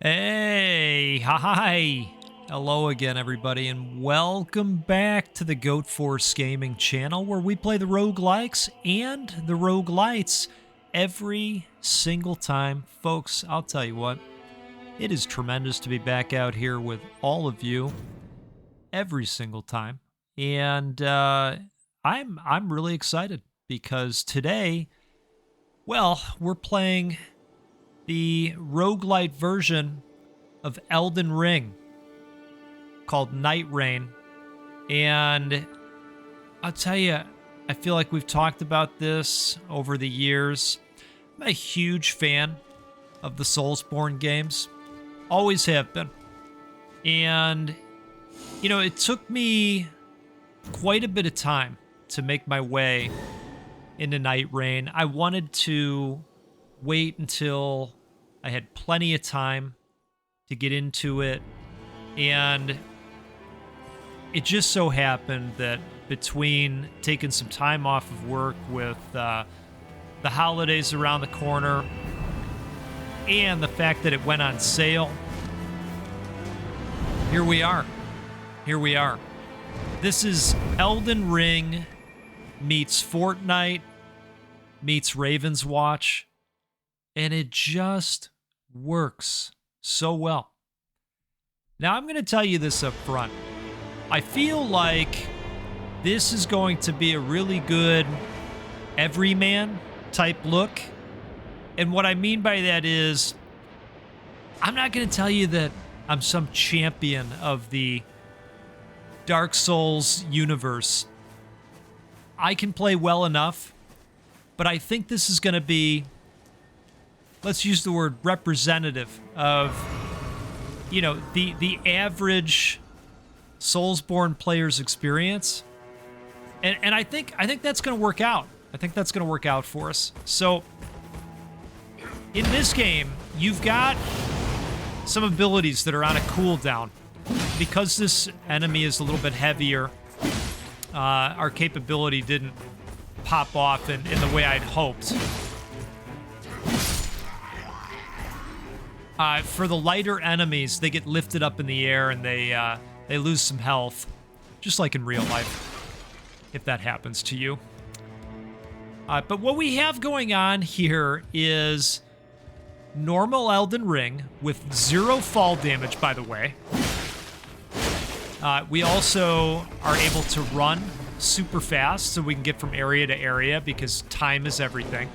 Hey, hi. Hello again, everybody, and welcome back to the Goat Force Gaming channel where we play the roguelikes and the roguelites every single time. Folks, I'll tell you what, it is tremendous to be back out here with all of you every single time. And I'm really excited because today, well, we're playing the roguelite version of Elden Ring called Night Reign. And I'll tell you, I feel like we've talked about this over the years. I'm a huge fan of the Soulsborne games. Always have been. And, you know, it took me quite a bit of time to make my way into Night Reign. I wanted to wait until I had plenty of time to get into it, and it just so happened that between taking some time off of work with the holidays around the corner and the fact that it went on sale, here we are. This is Elden Ring meets Fortnite meets Raven's Watch, and it just works so well. Now, I'm going to tell you this up front. I feel like this is going to be a really good everyman type look. And what I mean by that is, I'm not going to tell you that I'm some champion of the Dark Souls universe. I can play well enough, but I think this is going to be, let's use the word representative of, you know, the average Soulsborne player's experience. And I think that's going to work out. I think that's going to work out for us. So in this game, you've got some abilities that are on a cooldown. Because this enemy is a little bit heavier, our capability didn't pop off in the way I'd hoped. For the lighter enemies, they get lifted up in the air and they lose some health, just like in real life, if that happens to you. But what we have going on here is normal Elden Ring with 0 fall damage, by the way. We also are able to run super fast so we can get from area to area because time is everything,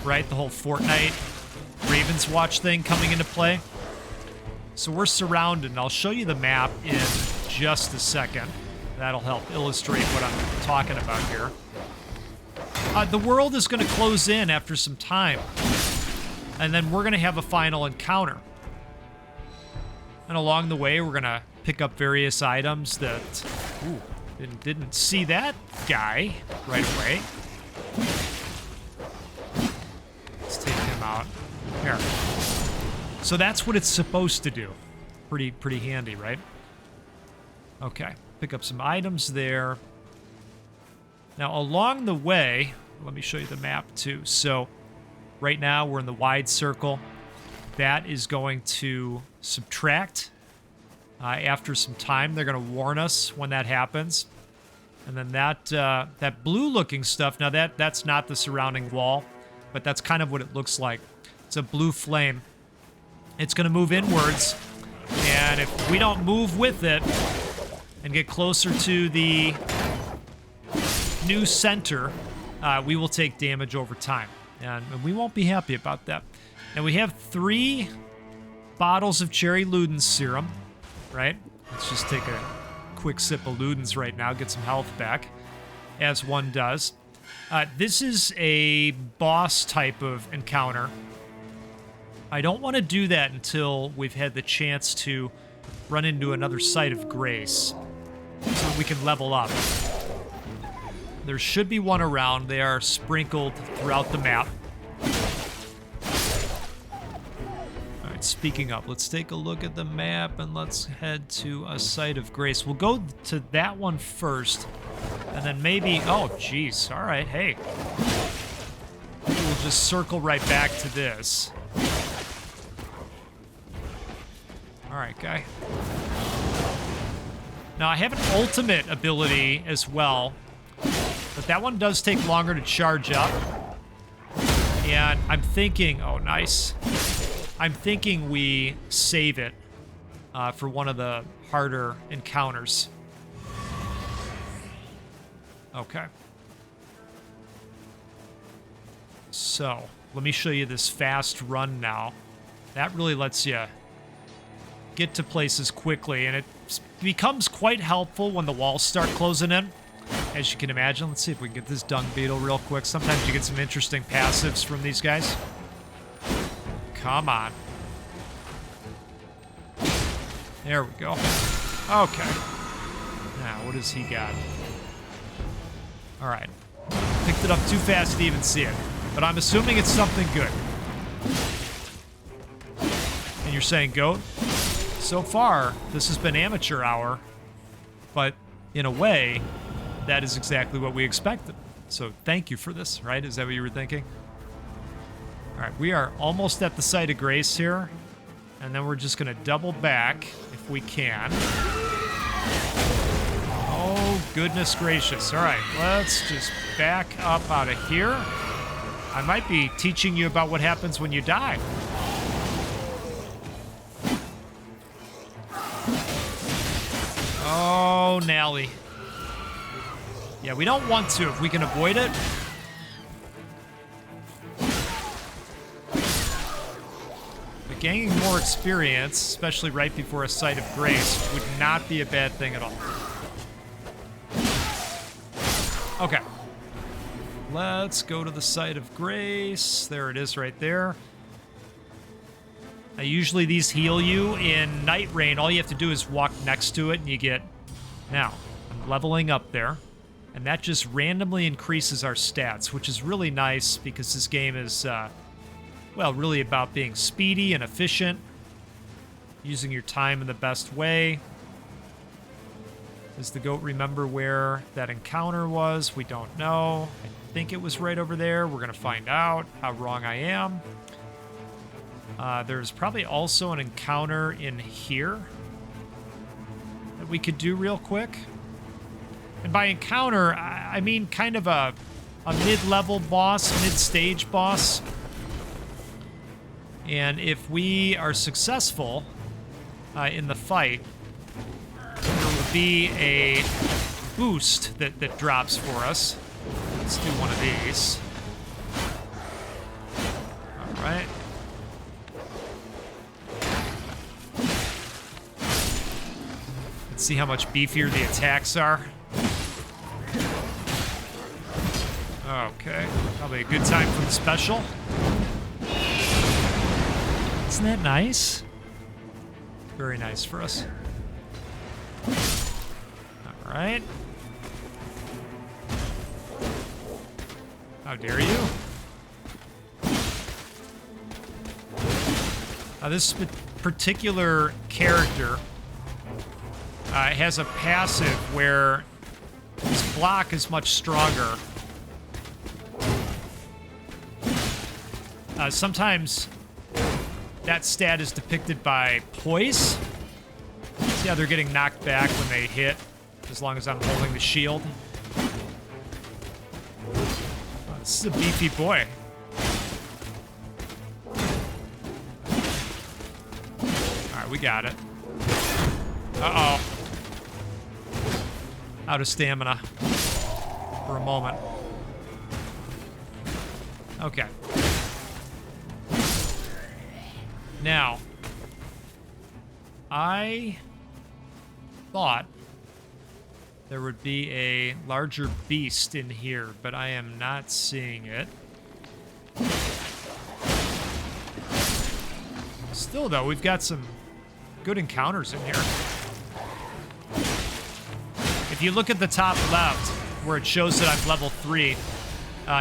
right? The whole Fortnite Raven's Watch thing coming into play. So we're surrounded, and I'll show you the map in just a second. That'll help illustrate what I'm talking about here. The world is going to close in after some time, and then we're going to have a final encounter. And along the way, we're going to pick up various items that... Ooh, didn't see that guy right away. Let's take him out. Here. So that's what it's supposed to do. Pretty handy, right? Okay. Pick up some items there. Now, along the way... Let me show you the map, too. So, right now, we're in the wide circle. That is going to subtract. After some time, they're going to warn us when that happens. And then that blue-looking stuff, now that's not the surrounding wall, but that's kind of what it looks like. It's a blue flame. It's going to move inwards, and if we don't move with it and get closer to the new center, we will take damage over time, and we won't be happy about that. Now, we have 3 bottles of Cherry Luden's serum. Right? Let's just take a quick sip of Luden's right now, get some health back, as one does. This is a boss type of encounter. I don't want to do that until we've had the chance to run into another site of grace, so we can level up. There should be one around. They are sprinkled throughout the map. Speaking of, let's take a look at the map and let's head to a site of grace. We'll go to that one first, and then maybe... Oh, jeez. All right, hey. We'll just circle right back to this. Alright, guy. Now, I have an ultimate ability as well, but that one does take longer to charge up. And I'm thinking... Oh, nice. I'm thinking we save it for one of the harder encounters. Okay. So, let me show you this fast run now. That really lets you get to places quickly, and it becomes quite helpful when the walls start closing in, as you can imagine. Let's see if we can get this dung beetle real quick. Sometimes you get some interesting passives from these guys. Come on. There we go. Okay. Now, what does he got? All right. Picked it up too fast to even see it, but I'm assuming it's something good. And you're saying goat? So far, this has been amateur hour, but in a way, that is exactly what we expected. So thank you for this, right? Is that what you were thinking? All right, we are almost at the site of grace here, and then we're just going to double back if we can. Oh, goodness gracious. All right, let's just back up out of here. I might be teaching you about what happens when you die. Oh, Nally. Yeah, we don't want to if we can avoid it. But gaining more experience, especially right before a site of grace, would not be a bad thing at all. Okay. Let's go to the site of grace. There it is right there. Now, usually these heal you. In Night Rain, all you have to do is walk next to it and you get... Now, I'm leveling up there. And that just randomly increases our stats, which is really nice because this game is, well, really about being speedy and efficient. Using your time in the best way. Does the goat remember where that encounter was? We don't know. I think it was right over there. We're going to find out how wrong I am. There's probably also an encounter in here that we could do real quick. And by encounter, I mean kind of a mid-level boss, mid-stage boss. And if we are successful in the fight, there will be a boost that drops for us. Let's do one of these. All right. Let's see how much beefier the attacks are. Okay, probably a good time for the special. Isn't that nice? Very nice for us. All right. How dare you? Now, this particular character has a passive where his block is much stronger. Sometimes that stat is depicted by poise. See how they're getting knocked back when they hit, as long as I'm holding the shield. Oh, this is a beefy boy. Alright, we got it. Uh-oh. Out of stamina. For a moment. Okay. Now, I thought there would be a larger beast in here, but I am not seeing it. Still, though, we've got some good encounters in here. If you look at the top left, where it shows that I'm level 3,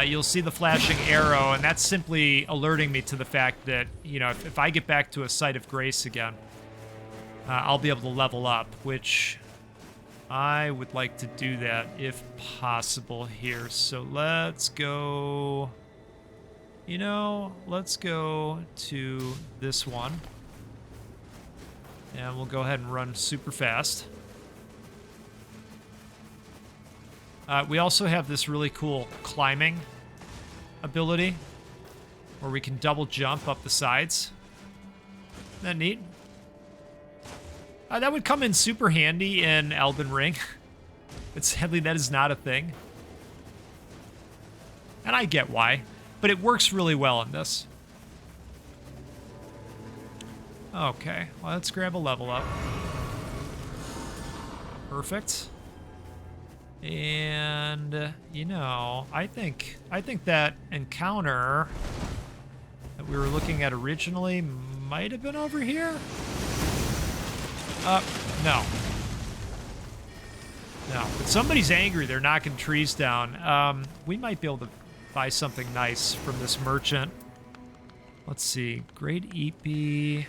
you'll see the flashing arrow, and that's simply alerting me to the fact that, you know, if I get back to a site of grace again, I'll be able to level up, which I would like to do that if possible here. So let's go, you know, let's go to this one. And we'll go ahead and run super fast. We also have this really cool climbing ability where we can double jump up the sides. Isn't that neat? That would come in super handy in Elden Ring. But sadly, that is not a thing. And I get why, but it works really well in this. Okay, well, let's grab a level up. Perfect. And, you know, I think that encounter that we were looking at originally might have been over here. No. No, but somebody's angry. They're knocking trees down. We might be able to buy something nice from this merchant. Let's see. Great EP.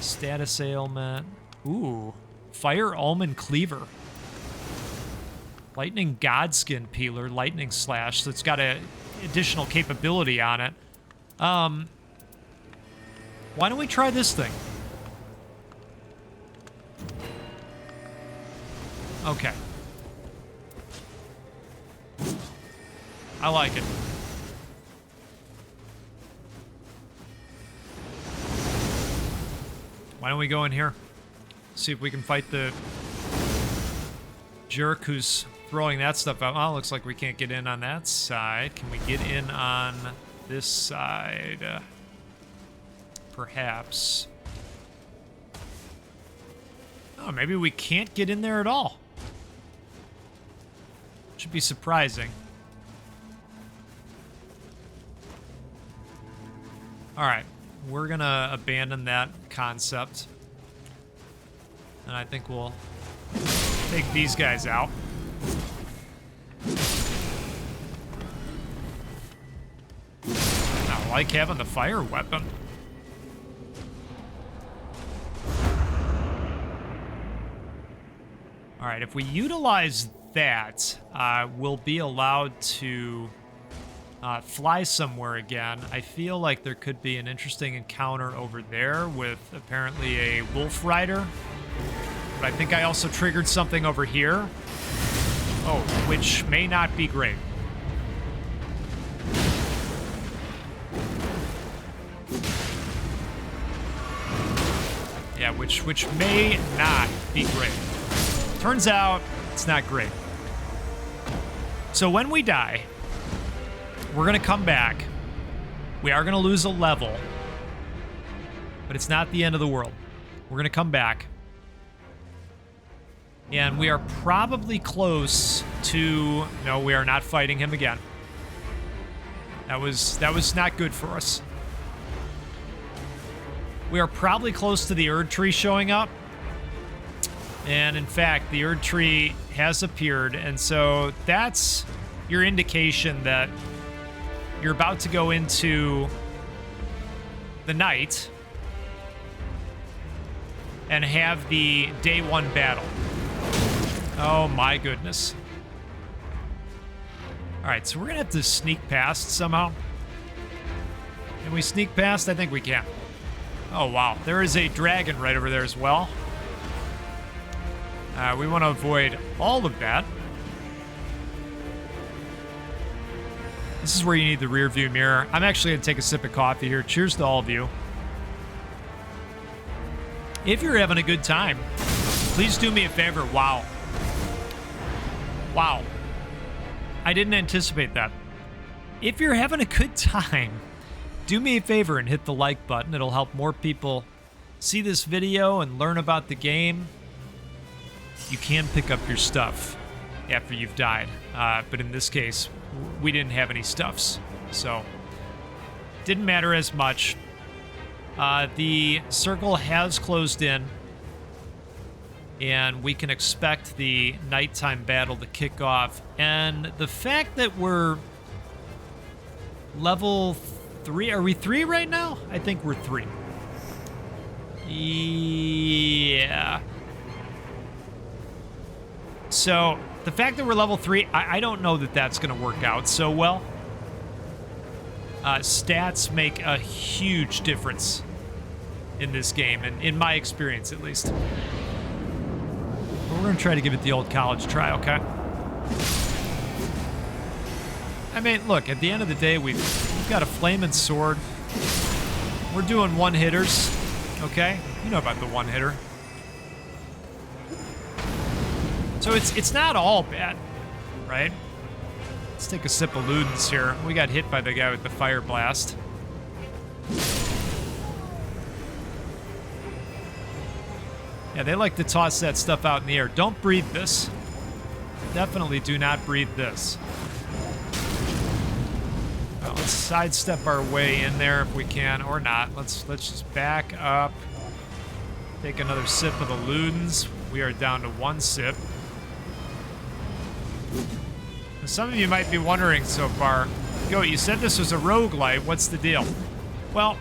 Status ailment. Ooh. Fire almond cleaver. Lightning godskin peeler. Lightning slash. So it's got a additional capability on it. Why don't we try this thing? Okay. I like it. Why don't we go in here? See if we can fight the jerk who's throwing that stuff out. Well, looks like we can't get in on that side. Can we get in on this side? Perhaps. Oh, maybe we can't get in there at all. Should be surprising. Alright, we're gonna abandon that concept. And I think we'll take these guys out. I like having the fire weapon. Alright, if we utilize that, we'll be allowed to fly somewhere again. I feel like there could be an interesting encounter over there with apparently a wolf rider. But I think I also triggered something over here. Oh, which may not be great. Yeah, which may not be great. Turns out, it's not great. So when we die, we're going to come back. We are going to lose a level. But it's not the end of the world. We're going to come back. And we are probably close to... No, we are not fighting him again. That was not good for us. We are probably close to the Erd Tree showing up. And in fact, the Erd Tree has appeared. And so that's your indication that you're about to go into the night and have the day one battle. Oh my goodness. Alright, so we're gonna have to sneak past somehow. Can we sneak past? I think we can. Oh wow, there is a dragon right over there as well. We want to avoid all of that. This is where you need the rear view mirror. I'm actually going to take a sip of coffee here. Cheers to all of you. If you're having a good time, please do me a favor. Wow. Wow. I didn't anticipate that. If you're having a good time, do me a favor and hit the like button. It'll help more people see this video and learn about the game. You can pick up your stuff after you've died. But in this case, we didn't have any stuffs. So, didn't matter as much. The circle has closed in. And we can expect the nighttime battle to kick off. And the fact that we're level 3... Are we 3 right now? I think we're 3. Yeah. So, the fact that we're level 3, I don't know that that's going to work out so well. Stats make a huge difference in this game, and in my experience at least. But we're going to try to give it the old college try, okay? I mean, look, at the end of the day, we've got a flaming sword. We're doing one-hitters, okay? You know about the one-hitter. So it's not all bad, right? Let's take a sip of Ludens here. We got hit by the guy with the fire blast. Yeah, they like to toss that stuff out in the air. Don't breathe this. Definitely do not breathe this. Well, let's sidestep our way in there if we can, or not. Let's just back up. Take another sip of the Ludens. We are down to one sip. Now, some of you might be wondering so far, Go, you said this was a roguelite. What's the deal? Well,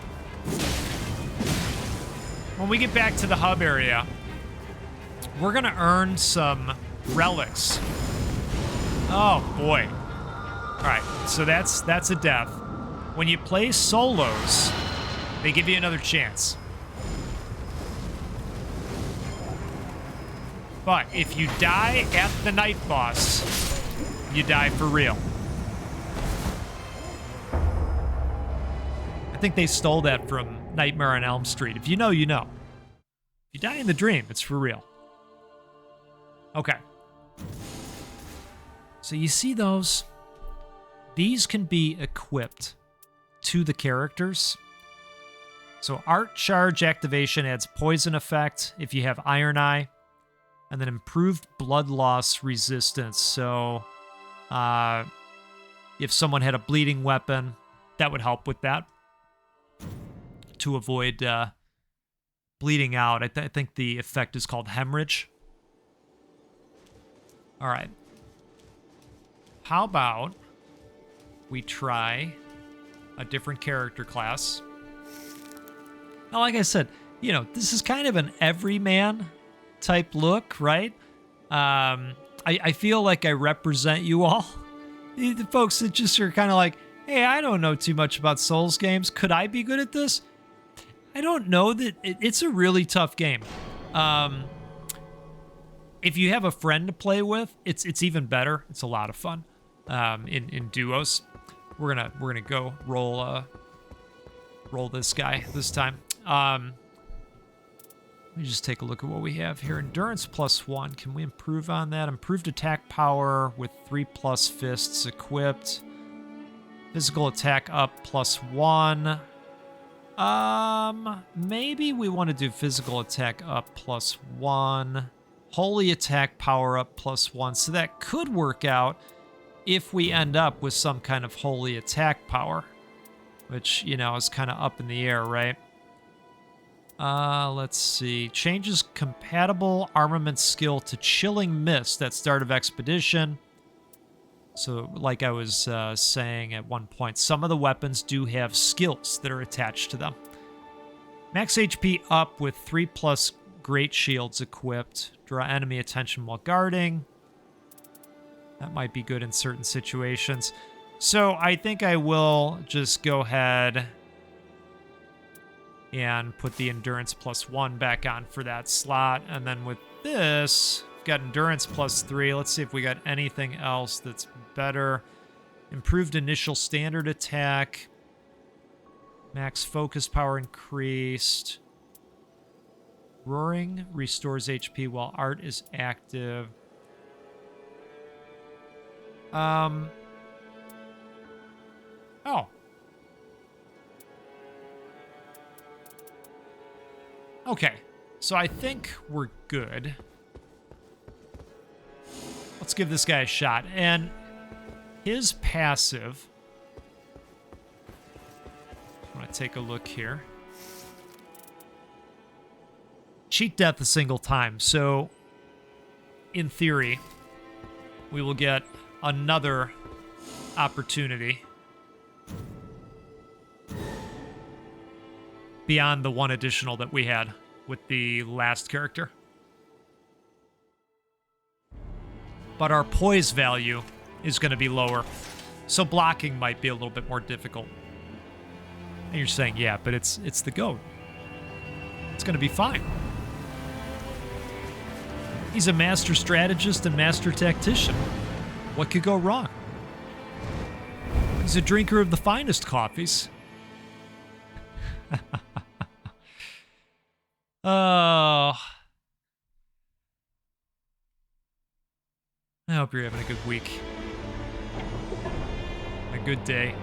when we get back to the hub area, we're gonna earn some relics. Oh boy. Alright, so that's a death. When you play solos, they give you another chance. But if you die at the night boss, you die for real. I think they stole that from Nightmare on Elm Street. If you know, you know. If you die in the dream, it's for real. Okay. So you see those? These can be equipped to the characters. So Art Charge activation adds poison effect if you have Iron Eye. And then improved blood loss resistance. So if someone had a bleeding weapon, that would help with that. To avoid bleeding out. I think the effect is called hemorrhage. All right. How about we try a different character class? Now, like I said, you know, this is kind of an everyman type look, right? I feel like I represent you all. The folks that just are kind of like, hey, I don't know too much about Souls games. Could I be good at this? I don't know. That it's a really tough game. If you have a friend to play with, it's even better. It's a lot of fun. In duos, we're gonna go roll this guy this time. Let me just take a look at what we have here. Endurance +1. Can we improve on that? Improved attack power with 3+ fists equipped. Physical attack up +1. Maybe we want to do physical attack up +1. Holy attack power up +1. So that could work out if we end up with some kind of holy attack power, which, you know, is kind of up in the air, right? Let's see. Changes compatible armament skill to Chilling Mist at start of expedition. So, like I was saying at one point, some of the weapons do have skills that are attached to them. Max HP up with 3+ Great Shields equipped. Draw enemy attention while guarding. That might be good in certain situations. So, I think I will just go ahead and put the Endurance +1 back on for that slot. And then with this, we've got Endurance +3. Let's see if we got anything else that's better. Improved initial standard attack. Max focus power increased. Roaring restores HP while art is active. Oh. Okay, so I think we're good. Let's give this guy a shot. And his passive, I want to take a look here. Cheat death a single time. So, in theory, we will get another opportunity beyond the one additional that we had with the last character. But our poise value is going to be lower, so blocking might be a little bit more difficult. And you're saying, yeah, but it's the GOAT. It's going to be fine. He's a master strategist and master tactician. What could go wrong? He's a drinker of the finest coffees. Oh. I hope you're having a good week. A good day.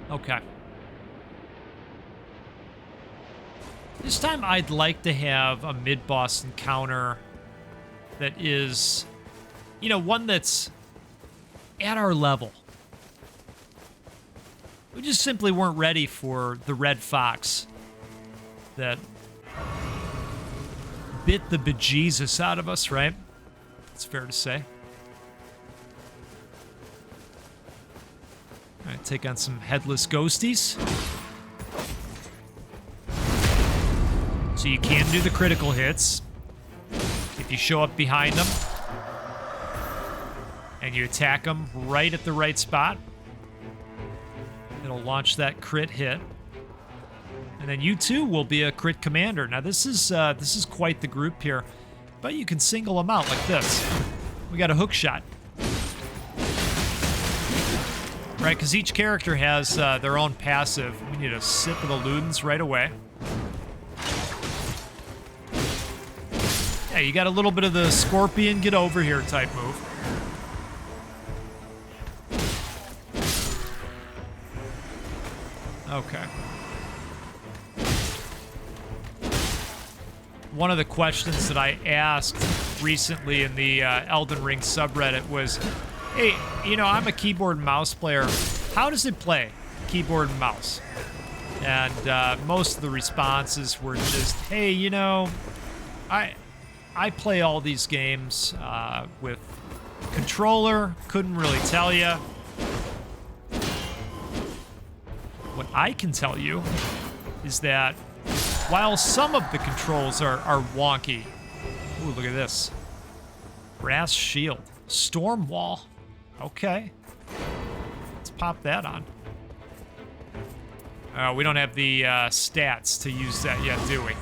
Okay. This time I'd like to have a mid-boss encounter that is, you know, one that's at our level. We just simply weren't ready for the red fox that bit the bejesus out of us, right? It's fair to say. All right, take on some headless ghosties. So you can do the critical hits if you show up behind them and you attack them right at the right spot. It'll launch that crit hit. And then you too will be a crit commander. Now this is quite the group here, but you can single them out like this. We got a hook shot. Right, because each character has their own passive. We need a sip of the Ludens right away. Yeah, you got a little bit of the Scorpion get over here type move. Okay. One of the questions that I asked recently in the Elden Ring subreddit was, hey, you know, I'm a keyboard and mouse player. How does it play, keyboard and mouse? And most of the responses were just, hey, you know, I play all these games with controller. Couldn't really tell you. What I can tell you is that while some of the controls are wonky, ooh, look at this. Brass shield, storm wall. Okay, let's pop that on. We don't have the stats to use that yet, do we?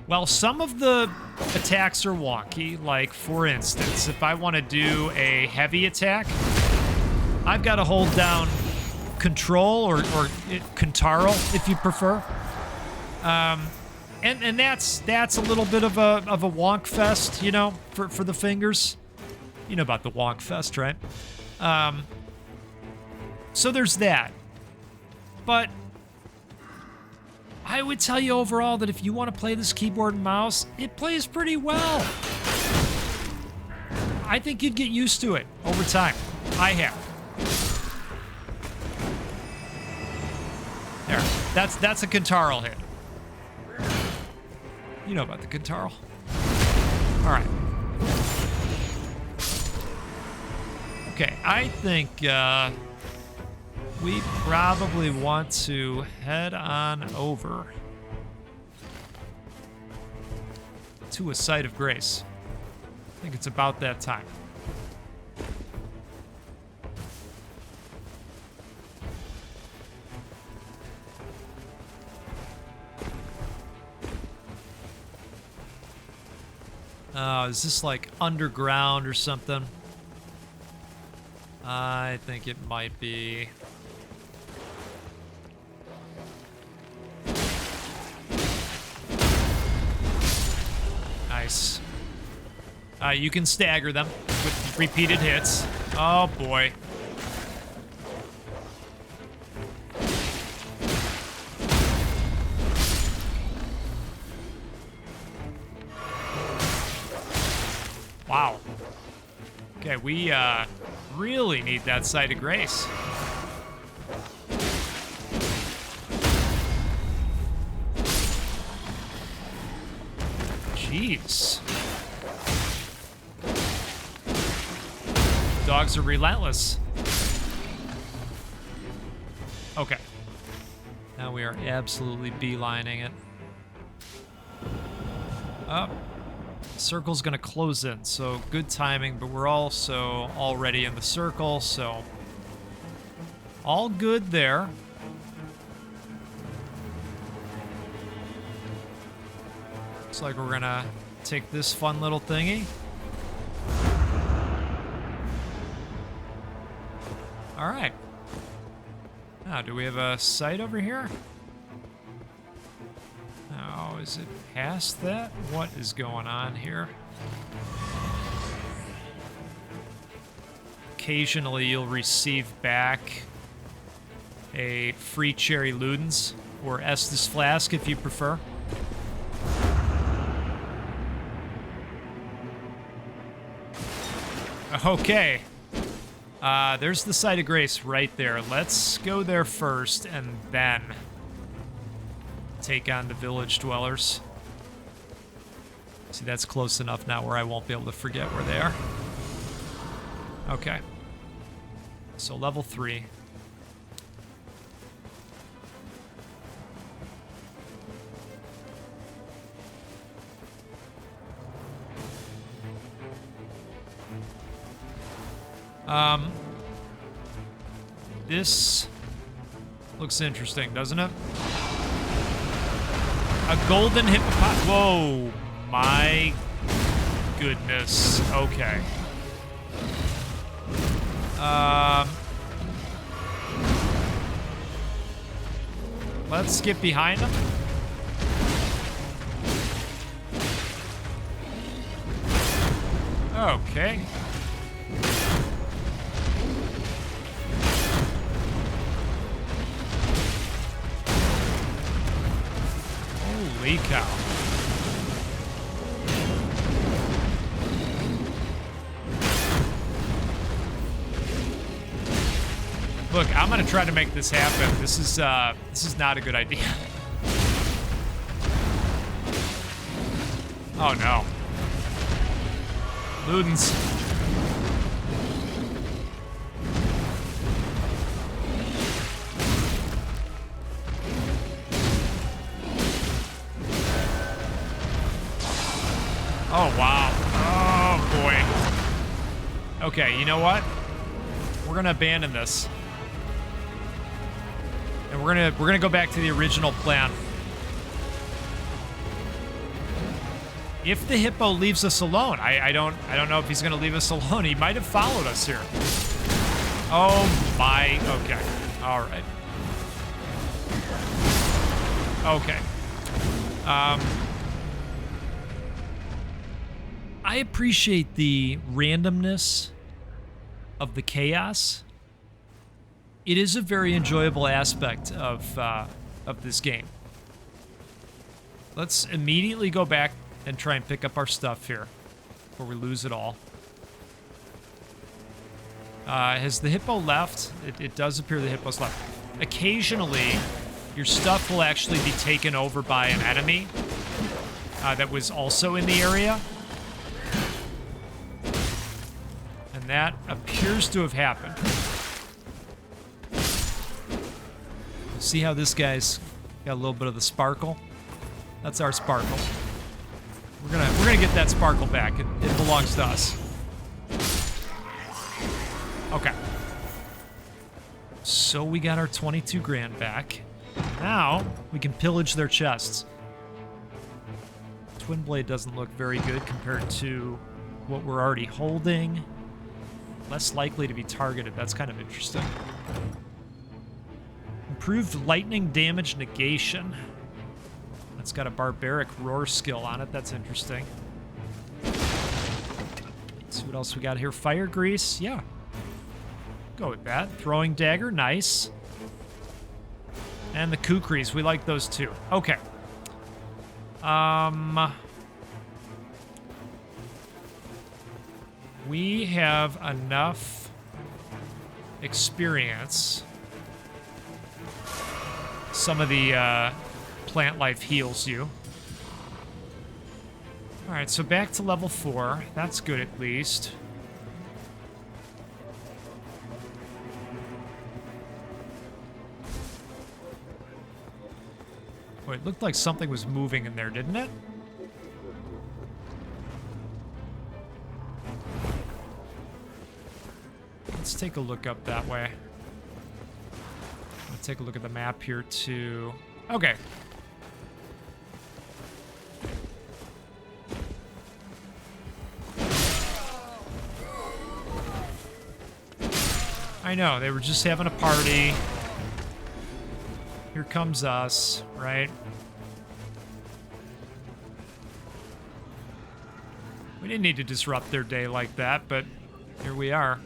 Well, some of the attacks are wonky. Like, for instance, if I want to do a heavy attack, I've got to hold down control or Contarl, if you prefer. And that's a little bit of a wonk fest, you know, for the fingers. You know about the wonk fest, right? So there's that. But I would tell you overall that if you want to play this keyboard and mouse, it plays pretty well. I think you'd get used to it over time. I have. There. That's a Contarl hit. You know about the Contarl. All right. Okay, I think we probably want to head on over to a site of grace. I think it's about that time. Is this like underground or something? I think it might be. Nice. You can stagger them with repeated hits. Oh boy. Wow. Okay, we really need that site of grace. Jeez. Dogs are relentless. Okay. Now we are absolutely beelining it. Up. Circle's gonna close in, so good timing, but we're also already in the circle, so all good there. Looks like we're gonna take this fun little thingy. All right. Now, do we have a site over here? Oh, is it past that? What is going on here? Occasionally, you'll receive back a free cherry Ludens, or Estus Flask if you prefer. Okay. There's the site of grace right there. Let's go there first and then take on the village dwellers. See, that's close enough now where I won't be able to forget where they are. Okay. So level 3. This looks interesting, doesn't it? A golden hippopotamus. Whoa, my goodness. Okay. Let's get behind him. Okay. Holy cow. Look, I'm gonna try to make this happen. This is not a good idea. Oh no. Ludens. Oh, wow. Oh, boy. Okay, you know what? We're going to abandon this. And we're going to go back to the original plan. If the hippo leaves us alone, I don't know if he's going to leave us alone. He might have followed us here. Oh, my. Okay. All right. Okay. I appreciate the randomness of the chaos. It is a very enjoyable aspect of this game. Let's immediately go back and try and pick up our stuff here before we lose it all. Has the hippo left? It does appear the hippo's left. Occasionally, your stuff will actually be taken over by an enemy that was also in the area. And that appears to have happened. See how this guy's got a little bit of the sparkle? That's our sparkle. We're gonna get that sparkle back. It belongs to us. Okay. So we got our 22 grand back. Now we can pillage their chests. Twin Blade doesn't look very good compared to what we're already holding. Less likely to be targeted. That's kind of interesting. Improved lightning damage negation. That's got a barbaric roar skill on it. That's interesting. Let's see what else we got here. Fire grease. Yeah. Go with that. Throwing dagger. Nice. And the kukris. We like those too. Okay. We have enough experience. Some of the plant life heals you. All right, so back to level 4. That's good at least. Wait, it looked like something was moving in there, didn't it? let's take a look up that way. Let's take a look at the map here too. Okay. I know, they were just having a party. Here comes us, right? We didn't need to disrupt their day like that, but here we are.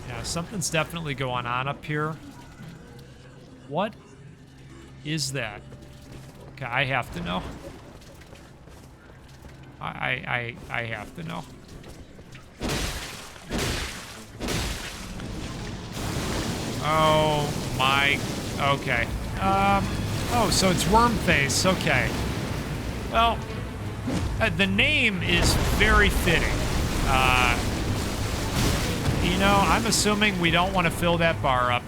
Yeah, something's definitely going on up here. What is that? Okay, I have to know. I have to know. Oh my, okay. Oh, so it's Wormface, okay. Well, the name is very fitting. You know, I'm assuming we don't want to fill that bar up.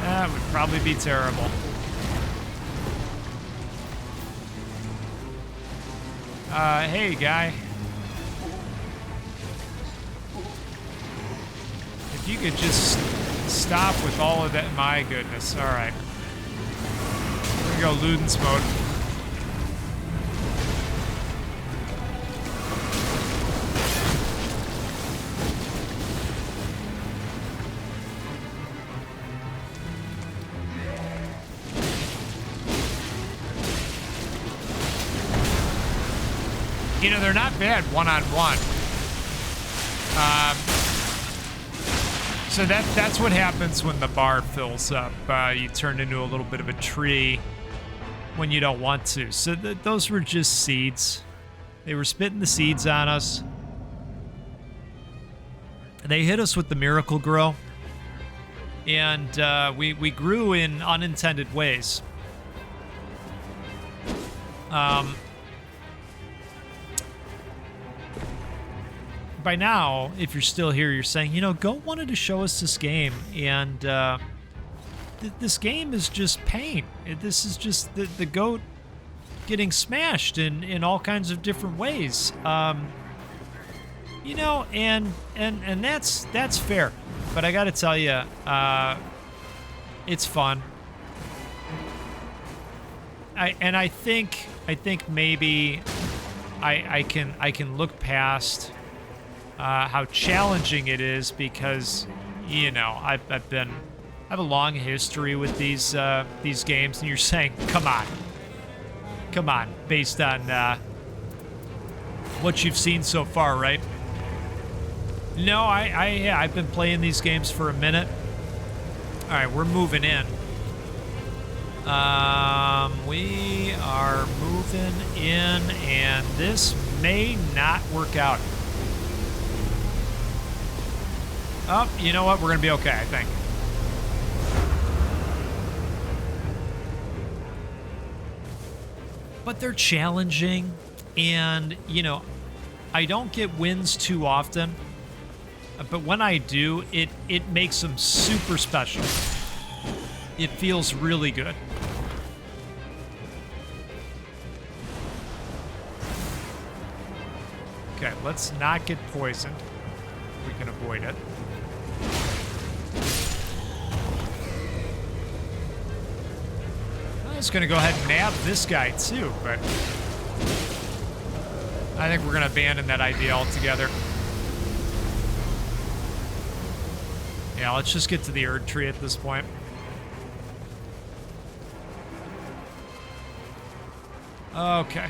That would probably be terrible. Hey, guy. If you could just stop with all of that. My goodness. All right. We're going to go Ludens mode. You know, they're not bad one-on-one. So that's what happens when the bar fills up. You turn into a little bit of a tree when you don't want to. So those were just seeds. They were spitting the seeds on us. They hit us with the Miracle Grow. And we grew in unintended ways. By now, if you're still here, you're saying, you know, Goat wanted to show us this game, and this game is just pain. This is just the Goat getting smashed in all kinds of different ways. You know, and that's fair. But I gotta tell you, it's fun. I think maybe I can look past how challenging it is, because, you know, I have a long history with these games, and you're saying, come on, based on what you've seen so far, right? No, I've been playing these games for a minute. All right, we're moving in. We are moving in, and this may not work out. Oh, you know what? We're going to be okay, I think. But they're challenging, and, you know, I don't get wins too often. But when I do, it makes them super special. It feels really good. Okay, let's not get poisoned. We can avoid it. I was going to go ahead and nab this guy too, but I think we're going to abandon that idea altogether. Yeah, let's just get to the Erd Tree at this point. Okay.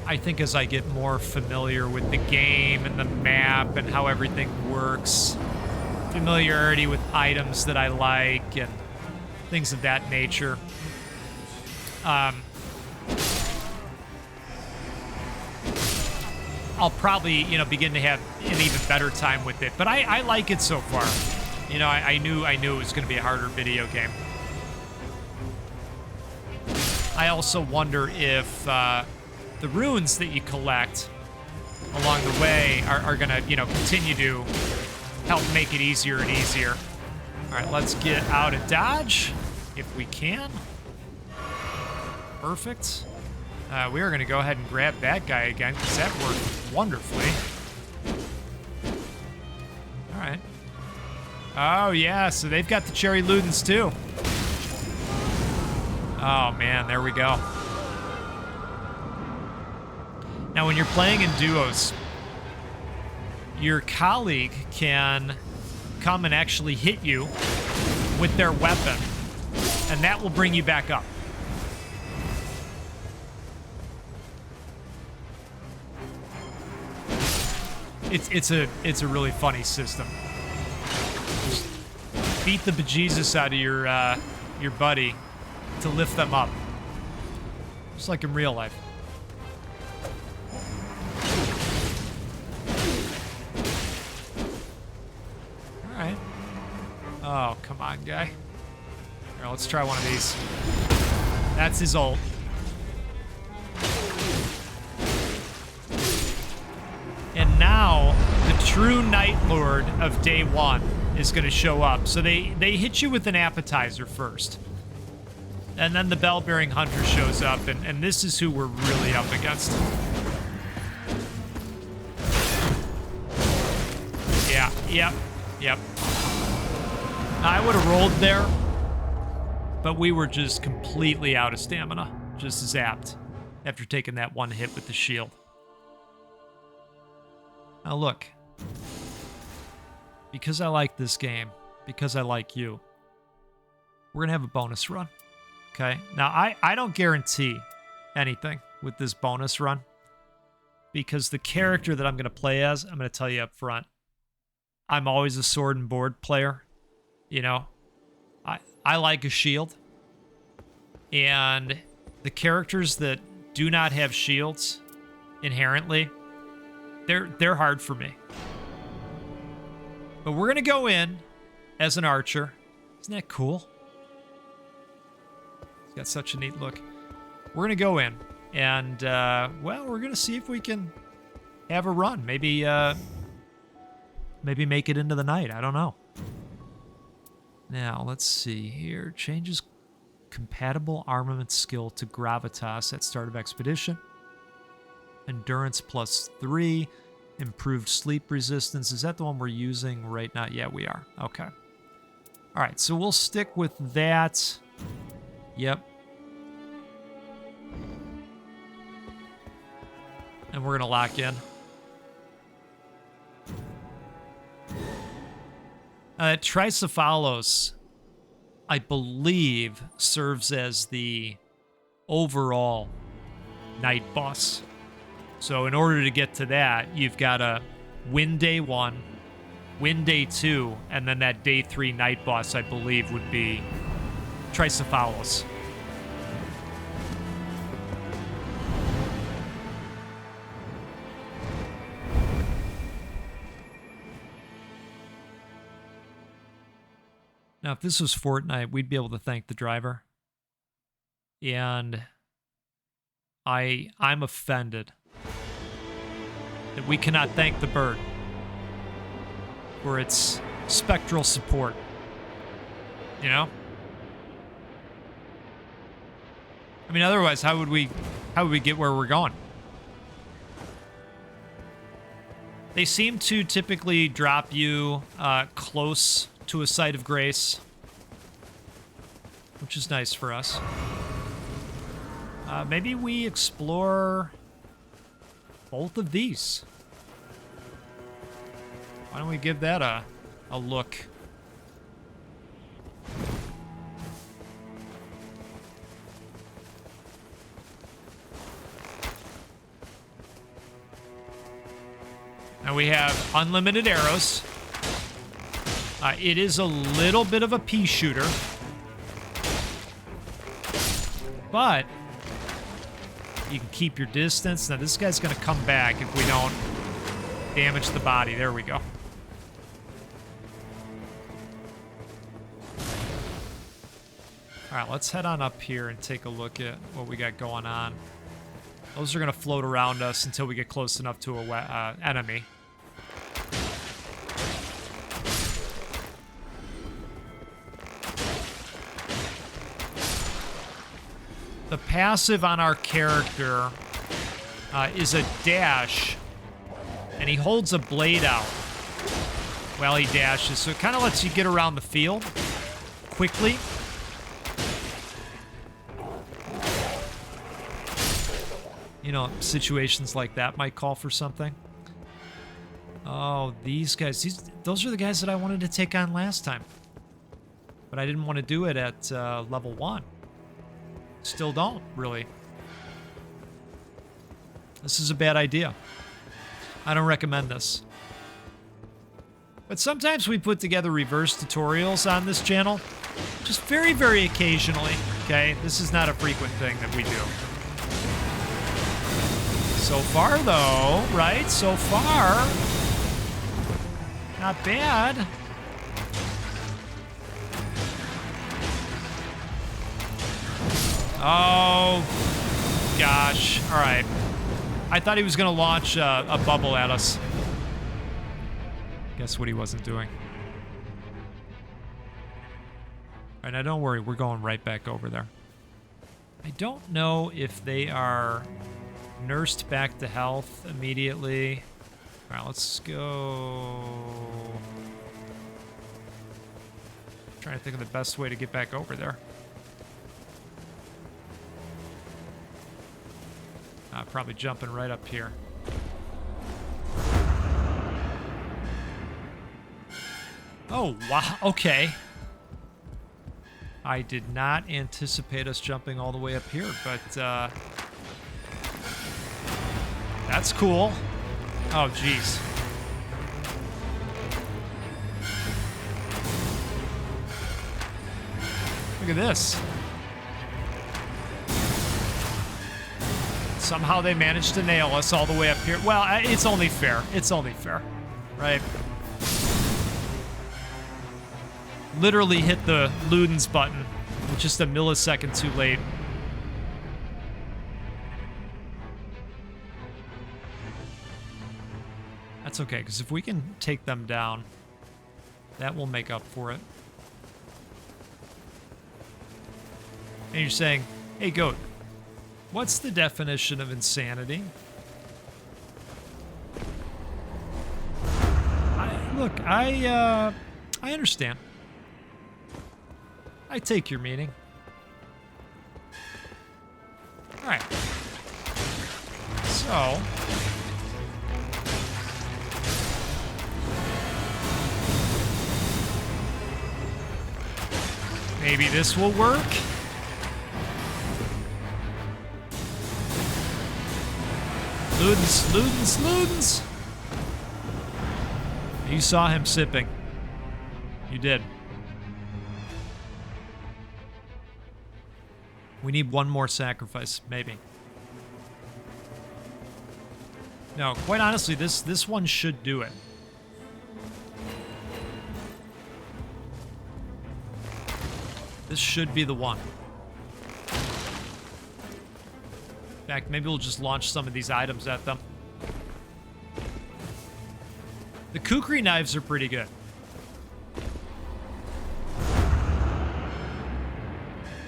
I think as I get more familiar with the game and the map and how everything works, familiarity with items that I like and things of that nature, I'll probably, you know, begin to have an even better time with it. But I like it so far. You know, I knew it was going to be a harder video game. I also wonder if the runes that you collect along the way are going to, you know, continue to help make it easier and easier. All right, let's get out of dodge if we can. Perfect. We are going to go ahead and grab that guy again, because that worked wonderfully. All right. Oh, yeah, so they've got the Cherry Ludens, too. Oh, man, there we go. Now, when you're playing in duos, your colleague can come and actually hit you with their weapon, and that will bring you back up. It's a really funny system. Just beat the bejesus out of your buddy to lift them up, just like in real life. All right. Oh, come on, guy. Here, let's try one of these. That's his ult. And now, the true Night Lord of day one is going to show up. So they hit you with an appetizer first. And then the Bell-Bearing Hunter shows up, and this is who we're really up against. Yeah, yep. I would have rolled there, but we were just completely out of stamina. Just zapped after taking that one hit with the shield. Now look, because I like this game, because I like you, we're going to have a bonus run, okay? Now, I don't guarantee anything with this bonus run, because the character that I'm going to play as, I'm going to tell you up front, I'm always a sword and board player, you know? I like a shield, and the characters that do not have shields inherently, they're hard for me. But we're going to go in as an archer. Isn't that cool? It's got such a neat look. We're going to go in and, well, we're going to see if we can have a run. Maybe make it into the night. I don't know. Now, let's see here. Changes compatible armament skill to gravitas at start of expedition. Endurance +3. Improved sleep resistance. Is that the one we're using right now? Yeah, we are. Okay. All right, so we'll stick with that. Yep. And we're going to lock in. Tricephalos, I believe, serves as the overall night boss. So in order to get to that, you've got to win day 1, win day 2, and then that day 3 night boss, I believe, would be Tricephalos. Now, if this was Fortnite, we'd be able to thank the driver. And I'm offended that we cannot thank the bird for its spectral support. You know? I mean, otherwise, how would we get where we're going? They seem to typically drop you close to a site of grace, which is nice for us. Maybe we explore both of these. Why don't we give that a look? Now we have unlimited arrows. It is a little bit of a pea shooter, but you can keep your distance. Now this guy's going to come back if we don't damage the body. There we go. All right, let's head on up here and take a look at what we got going on. Those are going to float around us until we get close enough to a enemy. the passive on our character is a dash, and he holds a blade out while he dashes. So it kind of lets you get around the field quickly. You know, situations like that might call for something. Oh, these guys. Those are the guys that I wanted to take on last time. But I didn't want to do it at level 1. Still don't, really. This is a bad idea. I don't recommend this. But sometimes we put together reverse tutorials on this channel. Just very, very occasionally, okay? This is not a frequent thing that we do. So far, though, right? So far, not bad. Oh, gosh. All right. I thought he was going to launch a bubble at us. Guess what he wasn't doing. All right, now don't worry. We're going right back over there. I don't know if they are nursed back to health immediately. All right, let's go. Trying to think of the best way to get back over there. Probably jumping right up here. Oh, wow. Okay. I did not anticipate us jumping all the way up here, but that's cool. Oh, jeez. Look at this. Somehow they managed to nail us all the way up here. Well, it's only fair. It's only fair, right? Literally hit the Ludens button just a millisecond too late. That's okay, because if we can take them down, that will make up for it. And you're saying, hey, Goat, what's the definition of insanity? I understand. I take your meaning. All right. So, maybe this will work. Ludens, Ludens, Ludens! You saw him sipping. You did. We need one more sacrifice, maybe. No, quite honestly, this one should do it. This should be the one. In fact, maybe we'll just launch some of these items at them. The kukri knives are pretty good.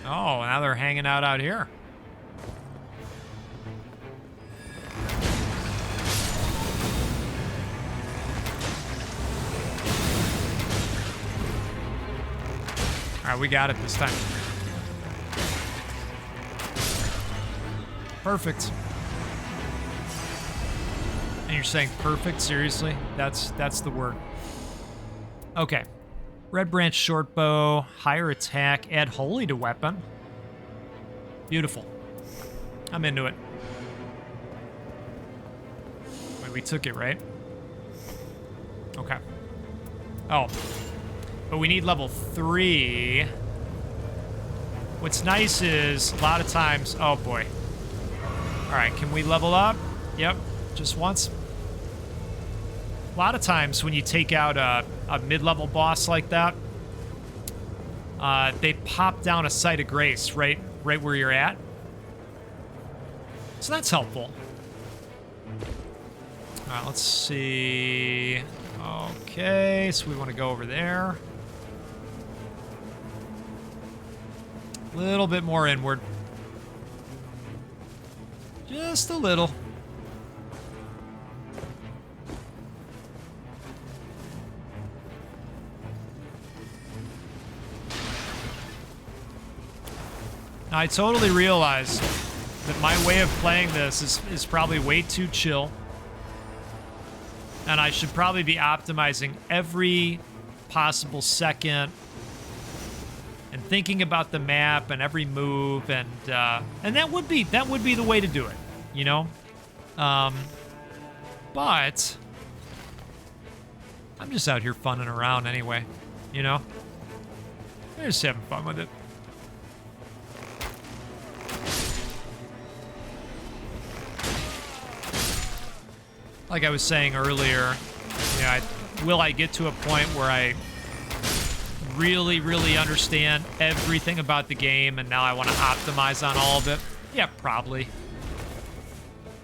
Oh, now they're hanging out here. All right, we got it this time. Perfect. And you're saying perfect? Seriously? That's the word. Okay. Red branch short bow, higher attack, add holy to weapon. Beautiful. I'm into it. Wait, we took it, right? Okay. Oh. But we need level 3. What's nice is a lot of times... Oh, boy. All right, can we level up? Yep, just once. A lot of times when you take out a mid-level boss like that, they pop down a site of grace right where you're at. So that's helpful. All right, let's see. Okay, so we want to go over there. A little bit more inward. Just a little. I totally realize that my way of playing this is probably way too chill. And I should probably be optimizing every possible second and thinking about the map and every move, and that would be the way to do it, you know? But I'm just out here funning around anyway, you know? I'm just having fun with it. Like I was saying earlier, you know, will I get to a point where I really, really understand everything about the game and now I want to optimize on all of it? Yeah, probably.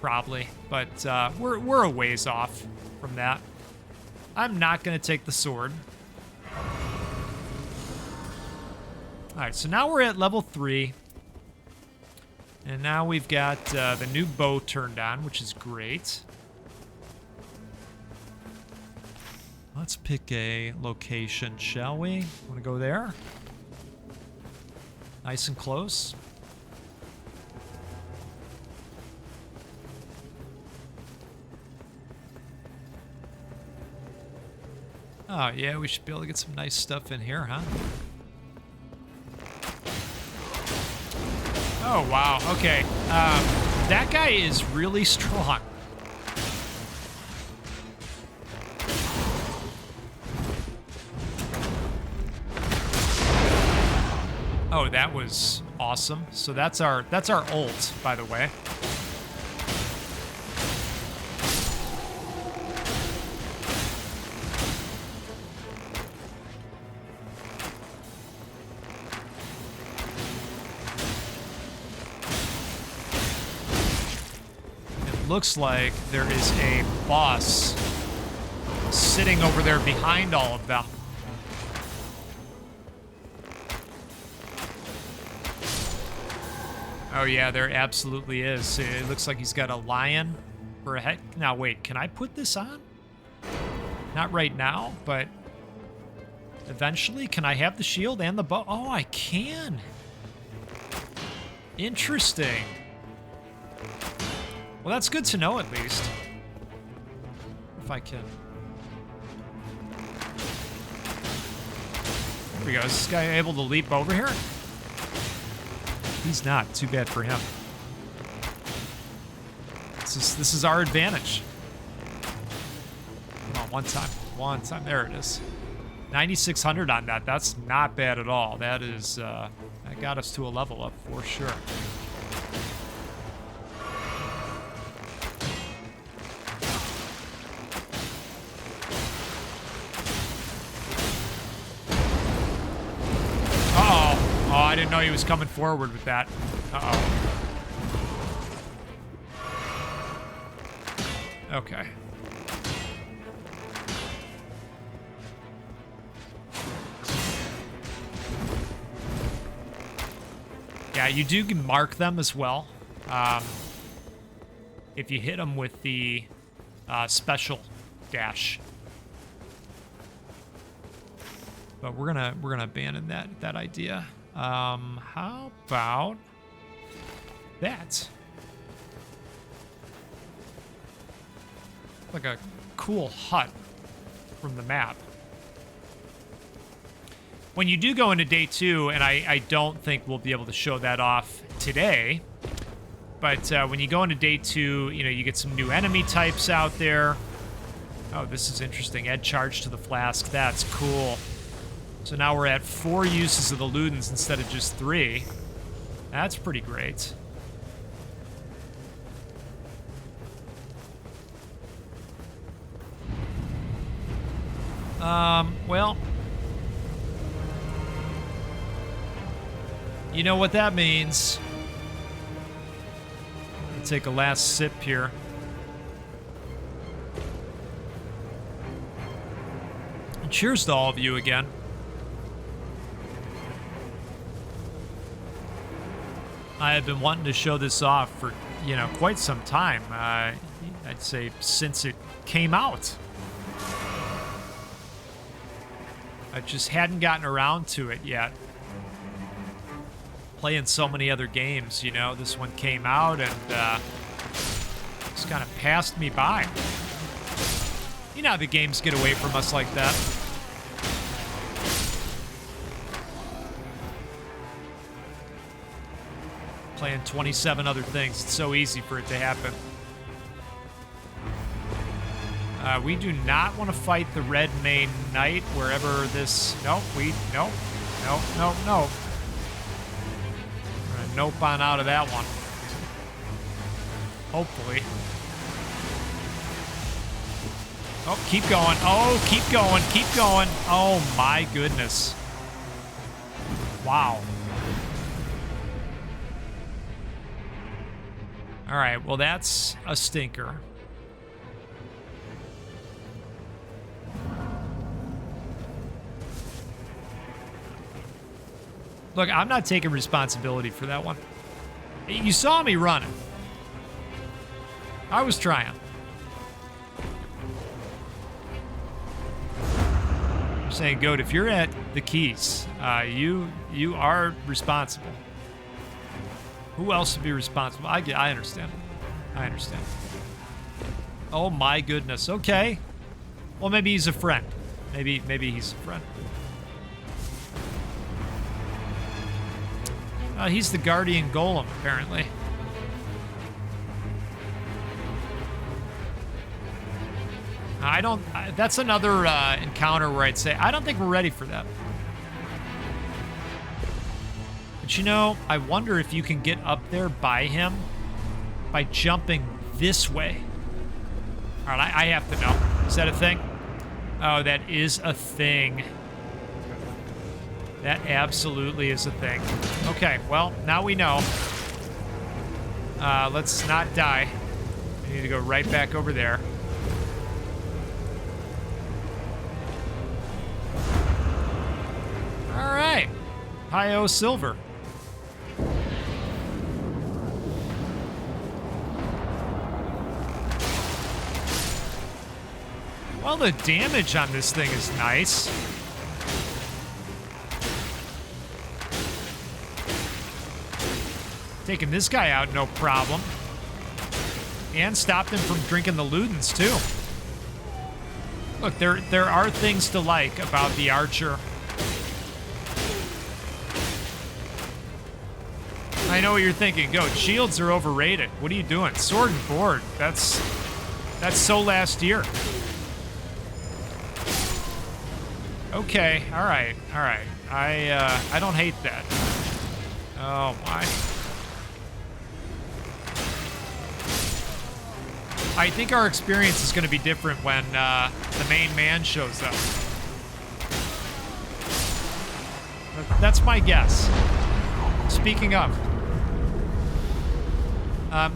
Probably. But we're a ways off from that. I'm not going to take the sword. Alright, so now we're at level 3. And now we've got the new bow turned on, which is great. Let's pick a location, shall we? Want to go there? Nice and close. Oh, yeah, we should be able to get some nice stuff in here, huh? Oh, wow. Okay. That guy is really strong. Oh, that was awesome. So that's our ult, by the way. It looks like there is a boss sitting over there behind all of them. Oh yeah, there absolutely is. It looks like he's got a lion for a head. Now wait, can I put this on? Not right now, but eventually. Can I have the shield and the bow? Oh, I can. Interesting. Well, that's good to know at least. If I can. There we go. Is this guy able to leap over here? He's not. Too bad for him. This is our advantage. Come on, one time. One time. There it is. 9,600 on that. That's not bad at all. That is, that got us to a level up for sure. Uh-oh. Oh, I didn't know he was coming forward with that. Uh-oh. Okay. Yeah, you do mark them as well. If you hit them with the special dash. But we're gonna abandon that idea. How about that? Like a cool hut from the map. When you do go into day 2, and I don't think we'll be able to show that off today, but when you go into day 2, you know, you get some new enemy types out there. Oh, this is interesting. Add charge to the flask. That's cool. So now we're at 4 uses of the Ludens instead of just 3. That's pretty great. Well, you know what that means. I'll take a last sip here. And cheers to all of you again. I have been wanting to show this off for you know, quite some time. I'd say since it came out. I just hadn't gotten around to it yet. Playing so many other games, you know. This one came out and just kind of passed me by. You know how the games get away from us like that. Playing 27 other things. It's so easy for it to happen. We do not want to fight the Red Main Knight wherever this... Nope, Nope. We're gonna nope on out of that one. Hopefully. Oh, keep going. Oh, keep going. Keep going. Oh, my goodness. Wow. All right, well, that's a stinker. Look, I'm not taking responsibility for that one. You saw me running. I was trying. I'm saying, Goat, if you're at the keys, you are responsible. Who else would be responsible? I understand. I understand. Oh my goodness. Okay. Well, maybe he's a friend. Maybe he's a friend. He's the guardian golem, apparently. That's another encounter where I'd say, I don't think we're ready for that. But you know, I wonder if you can get up there by him by jumping this way. All right, I have to know. Is that a thing? Oh, that is a thing. That absolutely is a thing. Okay, well, now we know. Let's not die. We need to go right back over there. All right. Hi-oh silver. Well, the damage on this thing is nice. Taking this guy out, no problem. And stopped him from drinking the Ludens, too. Look, there are things to like about the Archer. I know what you're thinking. Go, shields are overrated. What are you doing? Sword and board. That's so last year. Okay, all right. I don't hate that. Oh my. I think our experience is going to be different when the main man shows up. That's my guess. Speaking of,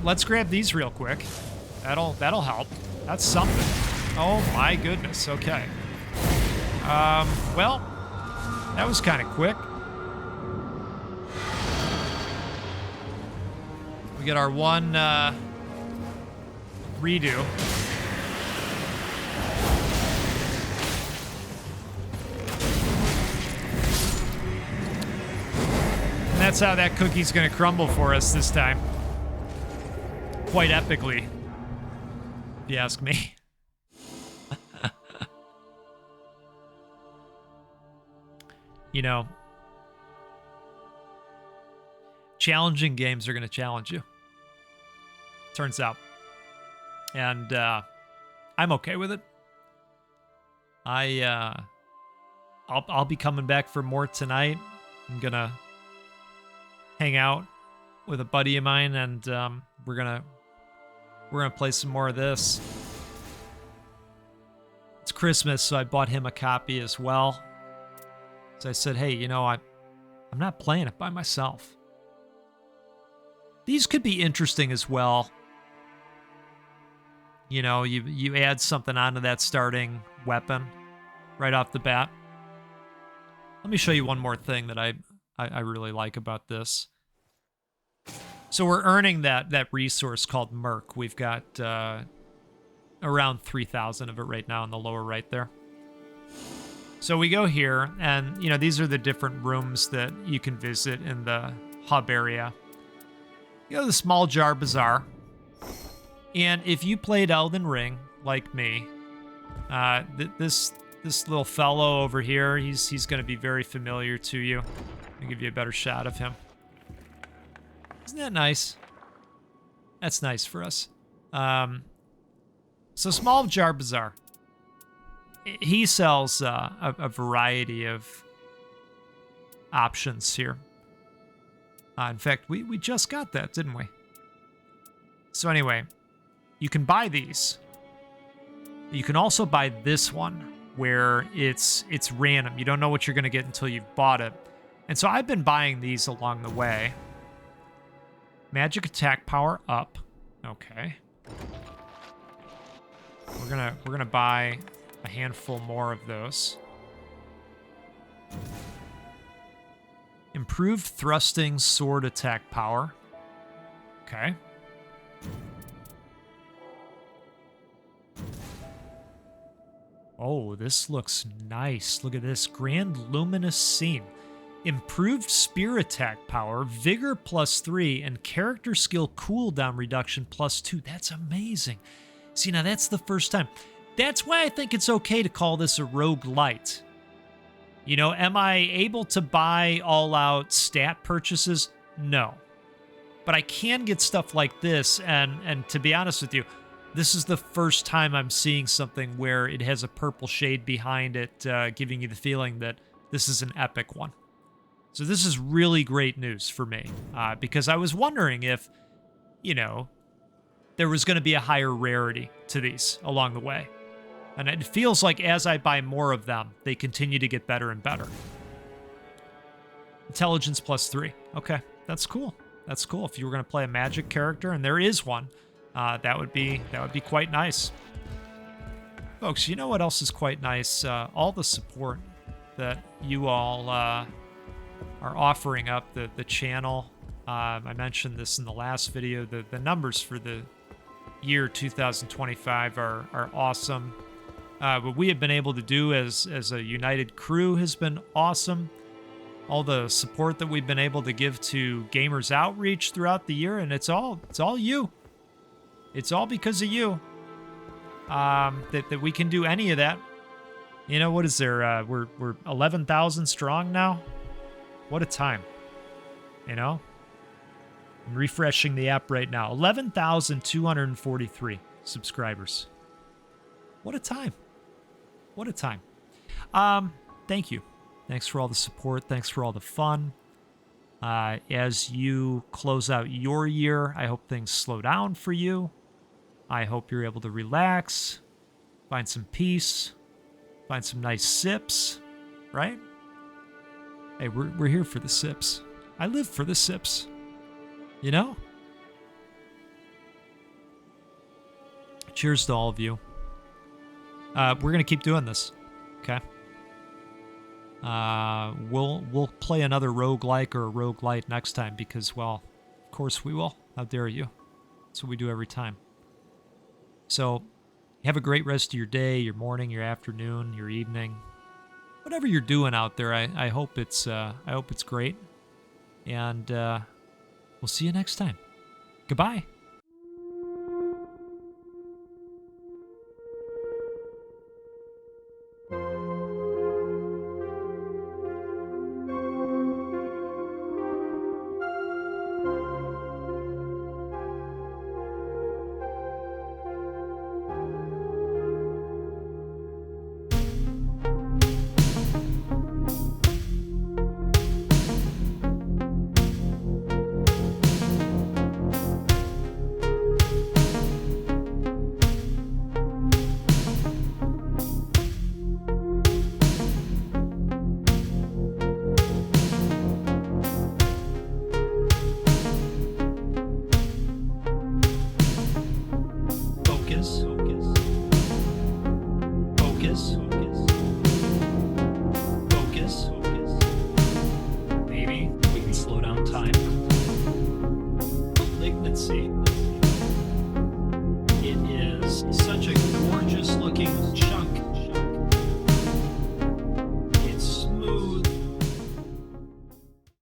let's grab these real quick. That'll help. That's something. Oh my goodness. Okay. Well, that was kind of quick. We get our one redo. And that's how that cookie's gonna crumble for us this time. Quite epically, if you ask me. You know, challenging games are going to challenge you. Turns out. And I'm okay with it. I'll be coming back for more tonight. I'm going to hang out with a buddy of mine and we're going to play some more of this. It's Christmas, so I bought him a copy as well. So I said, hey, you know, I'm not playing it by myself. These could be interesting as well. You know, you add something onto that starting weapon right off the bat. Let me show you one more thing that I really like about this. So we're earning that resource called Merc. We've got around 3,000 of it right now in the lower right there. So we go here, and these are the different rooms that you can visit in the hub area. You go to the Small Jar Bazaar, and if you played Elden Ring like me, this little fellow over here, he's going to be very familiar to you. Let me give you a better shot of him. Isn't that nice? That's nice for us. So Small Jar Bazaar. He sells a variety of options here. In fact, we just got that, didn't we? So anyway, you can buy these. You can also buy this one, where it's random. You don't know what you're going to get until you've bought it. And so I've been buying these along the way. Magic attack power up. Okay. We're gonna buy a handful more of those. Improved thrusting sword attack power. Okay. Oh, this looks nice. Look at this. Grand Luminous Scene. Improved spear attack power, vigor +3, and character skill cooldown reduction +2. That's amazing. See, now that's the first time. That's why I think it's okay to call this a roguelite. Am I able to buy all-out stat purchases? No. But I can get stuff like this, and to be honest with you, this is the first time I'm seeing something where it has a purple shade behind it, giving you the feeling that this is an epic one. So this is really great news for me, because I was wondering if, there was going to be a higher rarity to these along the way. And it feels like as I buy more of them, they continue to get better and better. Intelligence +3. Okay, that's cool. That's cool. If you were going to play a magic character, and there is one, that would be quite nice. Folks, you know what else is quite nice? All the support that you all are offering up the channel. I mentioned this in the last video. The numbers for the year 2025 are awesome. What we have been able to do as a united crew has been awesome. All the support that we've been able to give to Gamers Outreach throughout the year, and it's all you. It's all because of you that we can do any of that. What is there? We're 11,000 strong now. What a time. I'm refreshing the app right now. 11,243 subscribers. What a time. What a time. Thank you. Thanks for all the support. Thanks for all the fun. As you close out your year, I hope things slow down for you. I hope you're able to relax, find some peace, find some nice sips, right? Hey, we're here for the sips. I live for the sips. Cheers to all of you. We're gonna keep doing this, okay? We'll play another roguelike or a roguelite next time because, well, of course we will. How dare you? That's what we do every time. So, have a great rest of your day, your morning, your afternoon, your evening, whatever you're doing out there. I hope it's great, and we'll see you next time. Goodbye.